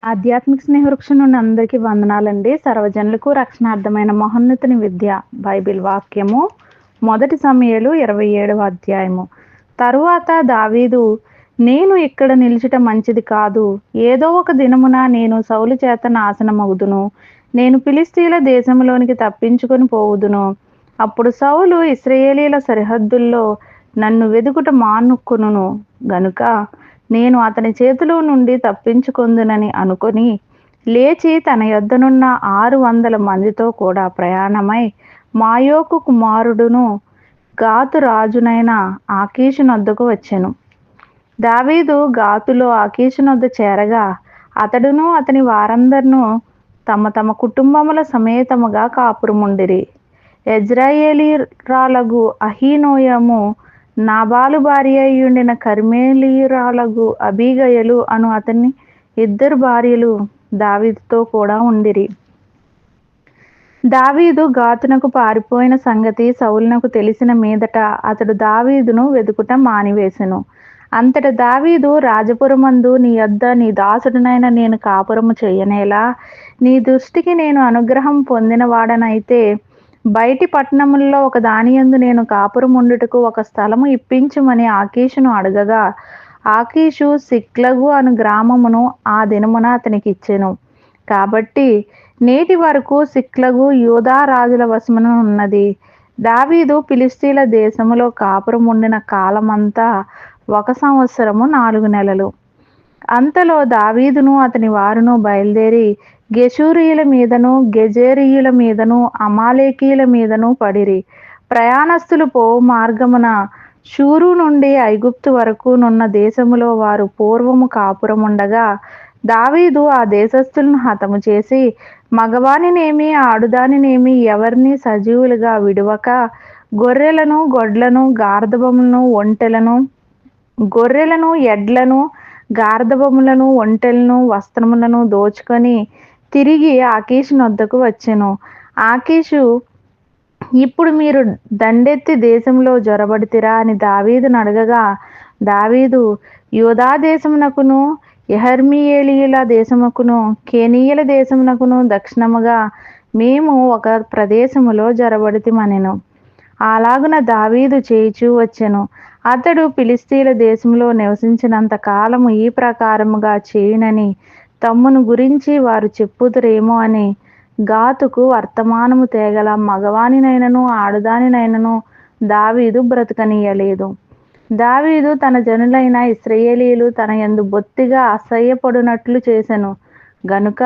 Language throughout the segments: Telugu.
ఆధ్యాత్మిక స్నేహవృక్షం నుండి అందరికీ వందనాలండి. సర్వజనులకు రక్షణార్థమైన మహోన్నతుని విద్య బైబిల్ వాక్యము మొదటి సమూయేలు 27వ అధ్యాయము. తరువాత దావీదు, నేను ఇక్కడ నిలుచుట మంచిది కాదు. ఏదో ఒక దినమున నేను సౌలు చేత నాశనమగుదును. నేను ఫిలిష్తీయుల దేశంలోనికి తప్పించుకొని పోవుదును. అప్పుడు సౌలు ఇశ్రాయేలీయుల సరిహద్దుల్లో నన్ను వెదుకుట మానుకొనును గనుక నేను అతని చేతిలో నుండి తప్పించుకొందునని అనుకొని లేచి తన యొద్దనున్న 600 మందితో కూడా ప్రయాణమై మాయోకు కుమారుడును గాతు రాజునైన ఆకీషు నొద్దకు వచ్చెను. దావీదు గాతులో ఆకీషు నొద్ద చేరగా అతడును అతని వారందరును తమ తమ కుటుంబముల సమేతముగా కాపురముండిరి. యెజ్రెయేలీయురాలగు అహీనోయము నాబాలు భార్య అయ్యుండిన కర్మెలీయురాలగు అబీగయలు అను అతని 2 భార్యలు దావీదుతో కూడా ఉండిరి. దావీదు గాతునకు పారిపోయిన సంగతి సౌలునకు తెలిసిన మీదట అతడు దావీదును వెదుకుట మానివేసెను. అంతట దావీదు రాజపురమందు నీ యొద్ద నీ దాసుడనైన నేను కాపురము చేయనేలా? నీ దృష్టికి నేను అనుగ్రహం పొందిన వాడనైతే బయటి పట్టణములలో ఒక దానియందు నేను కాపురముండుటకు ఒక స్థలము ఇప్పించుమని ఆకీషును అడగగా ఆకీషు సిక్లగు అను గ్రామమును ఆ దినమున అతనికి ఇచ్చెను. కాబట్టి నేటి వరకు సిక్లగు యూదా రాజుల వశమున ఉన్నది. దావీదు ఫిలిష్తీయుల దేశములో కాపురముండిన కాలమంతా 1 సంవత్సరము 4 నెలలు. అంతలో దావీదును అతని వారును బయలుదేరి గెషూరీయుల మీదను గెజెరీయుల మీదను అమాలేకీయుల మీదను పడిరి. ప్రయాణస్థులు పోవు మార్గమున షూరు నుండి ఐగుప్తు వరకు నున్న దేశములో వారు పూర్వము కాపురముండగా దావీదు ఆ దేశస్థులను హతము చేసి మగవానినేమి ఆడుదానినేమి ఎవరిని సజీవులుగా విడువక గొర్రెలను గొడ్లను గార్ధబములను ఒంటెలను గొర్రెలను ఎడ్లను గార్ధబములను ఒంటెలను వస్త్రములను దోచుకొని తిరిగి ఆకీషు నొద్దకు వచ్చెను. ఆకీషు, ఇప్పుడు మీరు దండెత్తి దేశంలో జొరబడితిరా అని దావీదును అడగగా దావీదు, యూదా దేశమునకును యెహర్మెయేలీయుల దేశమునకును కేనీయుల దేశమునకును దక్షిణముగా మేము ఒక ప్రదేశములో జొరబడితిమనెను. అలాగున దావీదు చేయుచూ వచ్చెను. అతడు ఫిలిష్తీయుల దేశంలో నివసించినంత కాలము ఈ ప్రకారముగా చేయునని తమ్మును గురించి వారు చెప్పుదురేమో అని గాతుకు వర్తమానము తేగల మగవానినైనను ఆడదానినైనను దావీదు బ్రతకనీయలేదు. దావీదు తన జనులైన ఇశ్రాయేలీయులు తన యందు బొత్తిగా అసహ్యపడునట్లు చేసెను గనుక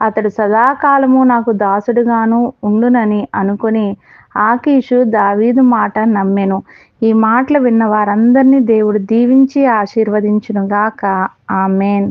అతడు సదాకాలము నాకు దాసుడుగాను ఉండునని అనుకుని ఆకీషు దావీదు మాట నమ్మెను. ఈ మాటలు విన్న వారందరినీ దేవుడు దీవించి ఆశీర్వదించునుగాక. ఆమేన్.